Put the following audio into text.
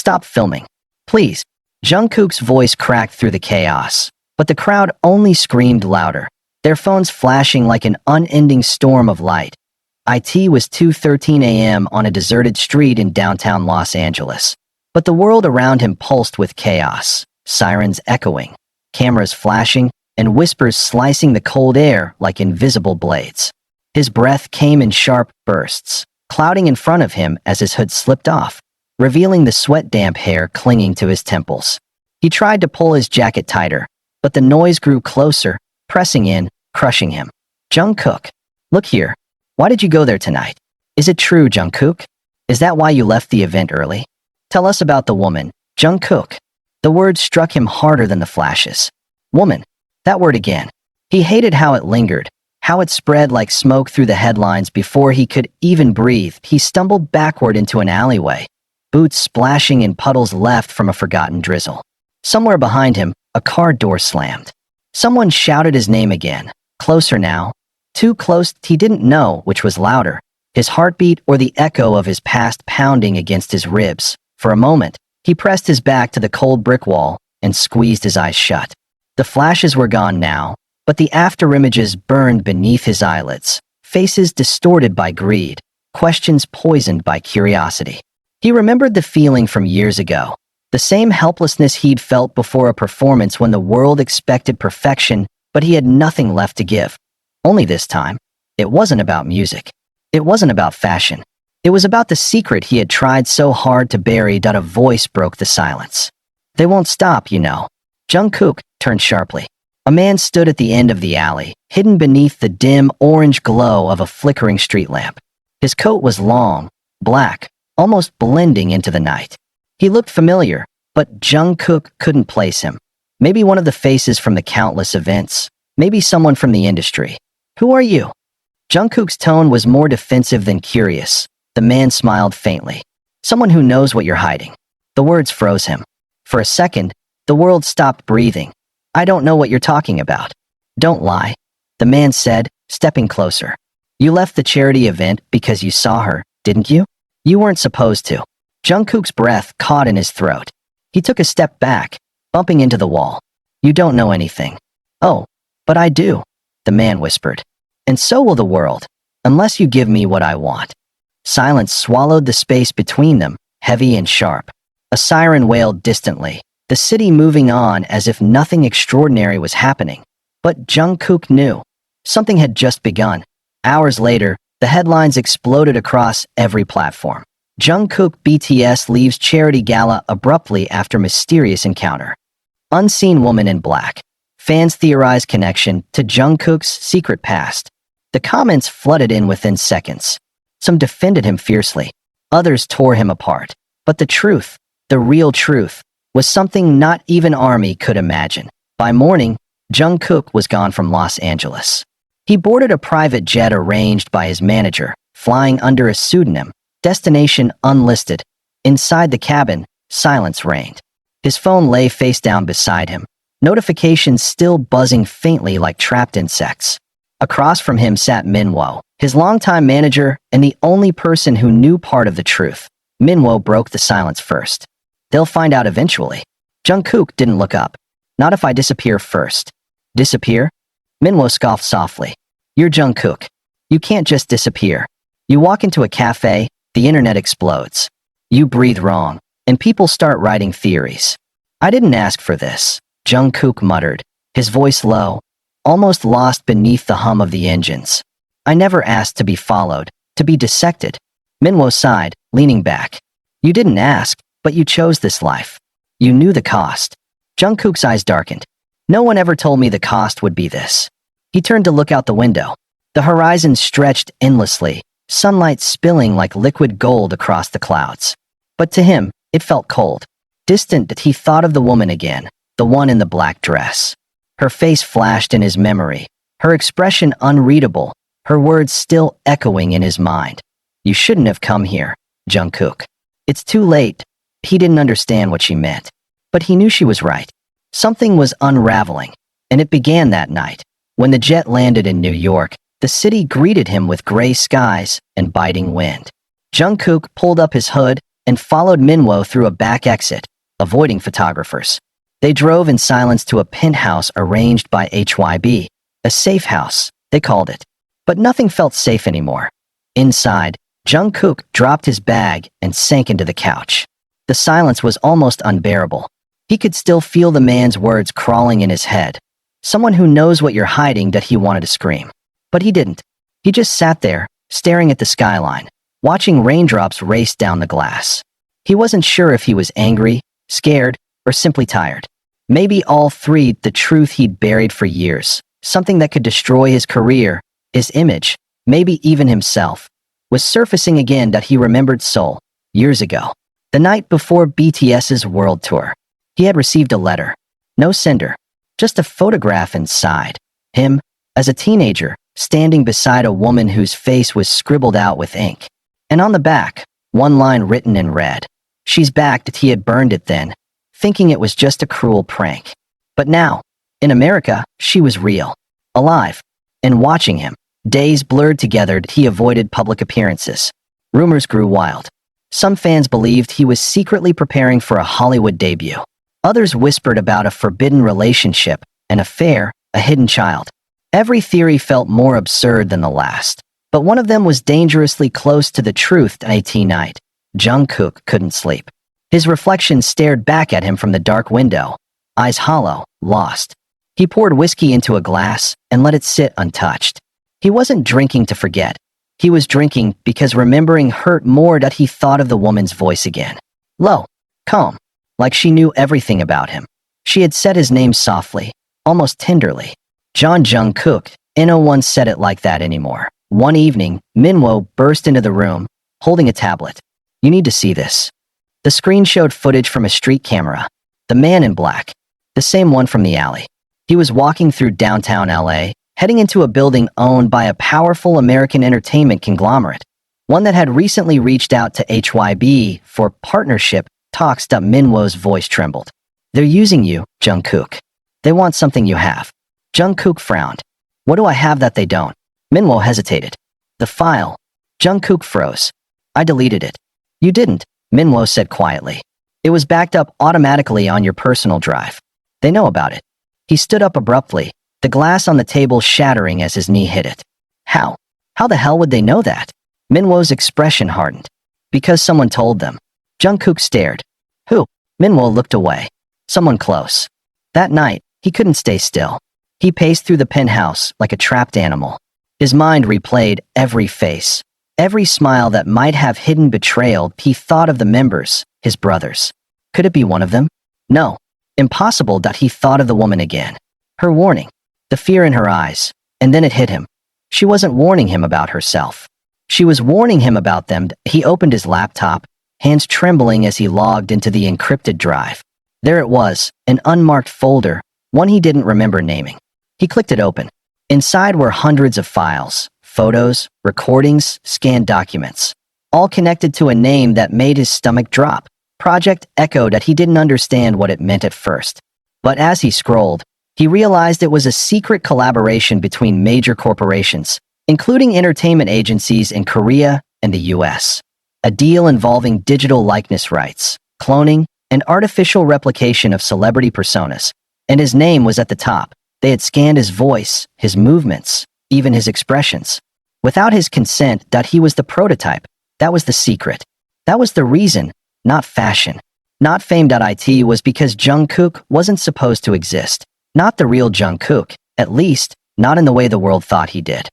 Stop filming. Please. Jungkook's voice cracked through the chaos, but the crowd only screamed louder, their phones flashing like an unending storm of light. It was 2:13 a.m. on a deserted street in downtown Los Angeles, but the world around him pulsed with chaos, sirens echoing, cameras flashing, and whispers slicing the cold air like invisible blades. His breath came in sharp bursts, clouding in front of him as his hood slipped off, revealing the sweat-damp hair clinging to his temples. He tried to pull his jacket tighter, but the noise grew closer, pressing in, crushing him. Jungkook, look here. Why did you go there tonight? Is it true, Jungkook? Is that why you left the event early? Tell us about the woman, Jungkook. The word struck him harder than the flashes. Woman. That word again. He hated how it lingered, how it spread like smoke through the headlines before he could even breathe. He stumbled backward into an alleyway, boots splashing in puddles left from a forgotten drizzle. Somewhere behind him, a car door slammed. Someone shouted his name again, closer now. Too close, he didn't know which was louder, his heartbeat or the echo of his past pounding against his ribs. For a moment, he pressed his back to the cold brick wall and squeezed his eyes shut. The flashes were gone now, but the afterimages burned beneath his eyelids, faces distorted by greed, questions poisoned by curiosity. He remembered the feeling from years ago, the same helplessness he'd felt before a performance when the world expected perfection, but he had nothing left to give. Only this time, it wasn't about music. It wasn't about fashion. It was about the secret he had tried so hard to bury that a voice broke the silence. They won't stop, you know. Jungkook turned sharply. A man stood at the end of the alley, hidden beneath the dim orange glow of a flickering street lamp. His coat was long, black, almost blending into the night. He looked familiar, but Jungkook couldn't place him. Maybe one of the faces from the countless events. Maybe someone from the industry. Who are you? Jungkook's tone was more defensive than curious. The man smiled faintly. Someone who knows what you're hiding. The words froze him. For a second, the world stopped breathing. I don't know what you're talking about. Don't lie, the man said, stepping closer. You left the charity event because you saw her, didn't you? You weren't supposed to. Jungkook's breath caught in his throat. He took a step back, bumping into the wall. You don't know anything. Oh, but I do, the man whispered. And so will the world, unless you give me what I want. Silence swallowed the space between them, heavy and sharp. A siren wailed distantly, the city moving on as if nothing extraordinary was happening. But Jungkook knew. Something had just begun. Hours later, the headlines exploded across every platform. Jungkook BTS leaves charity gala abruptly after mysterious encounter. Unseen woman in black. Fans theorize connection to Jungkook's secret past. The comments flooded in within seconds. Some defended him fiercely. Others tore him apart. But the truth, the real truth, was something not even Army could imagine. By morning, Jungkook was gone from Los Angeles. He boarded a private jet arranged by his manager, flying under a pseudonym, destination unlisted. Inside the cabin, silence reigned. His phone lay face down beside him, notifications still buzzing faintly like trapped insects. Across from him sat Minwo, his longtime manager and the only person who knew part of the truth. Minwo broke the silence first. They'll find out eventually. Jungkook didn't look up. Not if I disappear first. Disappear? Minwo scoffed softly. You're Jungkook. You can't just disappear. You walk into a cafe, the internet explodes. You breathe wrong, and people start writing theories. I didn't ask for this, Jungkook muttered, his voice low, almost lost beneath the hum of the engines. I never asked to be followed, to be dissected. Minwo sighed, leaning back. You didn't ask, but you chose this life. You knew the cost. Jungkook's eyes darkened. No one ever told me the cost would be this. He turned to look out the window. The horizon stretched endlessly, sunlight spilling like liquid gold across the clouds. But to him, it felt cold. Distant that he thought of the woman again, the one in the black dress. Her face flashed in his memory, her expression unreadable, her words still echoing in his mind. You shouldn't have come here, Jungkook. It's too late. He didn't understand what she meant. But he knew she was right. Something was unraveling, and it began that night. When the jet landed in New York, the city greeted him with gray skies and biting wind. Jungkook pulled up his hood and followed Minwo through a back exit, avoiding photographers. They drove in silence to a penthouse arranged by HYB, a safe house, they called it. But nothing felt safe anymore. Inside, Jungkook dropped his bag and sank into the couch. The silence was almost unbearable. He could still feel the man's words crawling in his head. Someone who knows what you're hiding, that he wanted to scream. But he didn't. He just sat there, staring at the skyline, watching raindrops race down the glass. He wasn't sure if he was angry, scared, or simply tired. Maybe all three. The truth he'd buried for years, something that could destroy his career, his image, maybe even himself, was surfacing again. That he remembered Seoul, years ago. The night before BTS's world tour. He had received a letter. No sender. Just a photograph inside. Him, as a teenager, standing beside a woman whose face was scribbled out with ink. And on the back, one line written in red. She's back. That he had burned it then, thinking it was just a cruel prank. But now, in America, she was real, alive, and watching him. Days blurred together. He avoided public appearances. Rumors grew wild. Some fans believed he was secretly preparing for a Hollywood debut. Others whispered about a forbidden relationship, an affair, a hidden child. Every theory felt more absurd than the last. But one of them was dangerously close to the truth. At night, Jungkook couldn't sleep. His reflection stared back at him from the dark window, eyes hollow, lost. He poured whiskey into a glass and let it sit untouched. He wasn't drinking to forget. He was drinking because remembering hurt more. That he thought of the woman's voice again. Low, calm, like she knew everything about him. She had said his name softly, almost tenderly. Jungkook. No one said it like that anymore. One evening, Minwo burst into the room, holding a tablet. You need to see this. The screen showed footage from a street camera. The man in black. The same one from the alley. He was walking through downtown LA, heading into a building owned by a powerful American entertainment conglomerate, one that had recently reached out to HYB for partnership talks. Minwo's voice trembled. They're using you, Jungkook. They want something you have. Jungkook frowned. What do I have that they don't? Minwo hesitated. The file. Jungkook froze. I deleted it. You didn't, Minwo said quietly. It was backed up automatically on your personal drive. They know about it. He stood up abruptly, the glass on the table shattering as his knee hit it. How? How the hell would they know that? Minwo's expression hardened. Because someone told them. Jungkook stared. Who? Minwo looked away. Someone close. That night, he couldn't stay still. He paced through the penthouse like a trapped animal. His mind replayed every face, every smile that might have hidden betrayal. He thought of the members, his brothers. Could it be one of them? No. Impossible. He thought of the woman again. Her warning. The fear in her eyes. And then it hit him. She wasn't warning him about herself. She was warning him about them. He opened his laptop, hands trembling as he logged into the encrypted drive. There it was, an unmarked folder, one he didn't remember naming. He clicked it open. Inside were hundreds of files, photos, recordings, scanned documents, all connected to a name that made his stomach drop. Project Echo. He didn't understand what it meant at first. But as he scrolled, he realized it was a secret collaboration between major corporations, including entertainment agencies in Korea and the US. A deal involving digital likeness rights, cloning, and artificial replication of celebrity personas. And his name was at the top. They had scanned his voice, his movements, even his expressions. Without his consent. He was the prototype. That was the secret. That was the reason, not fashion. Not fame. It was because Jungkook wasn't supposed to exist. Not the real Jungkook, at least, not in the way the world thought he did.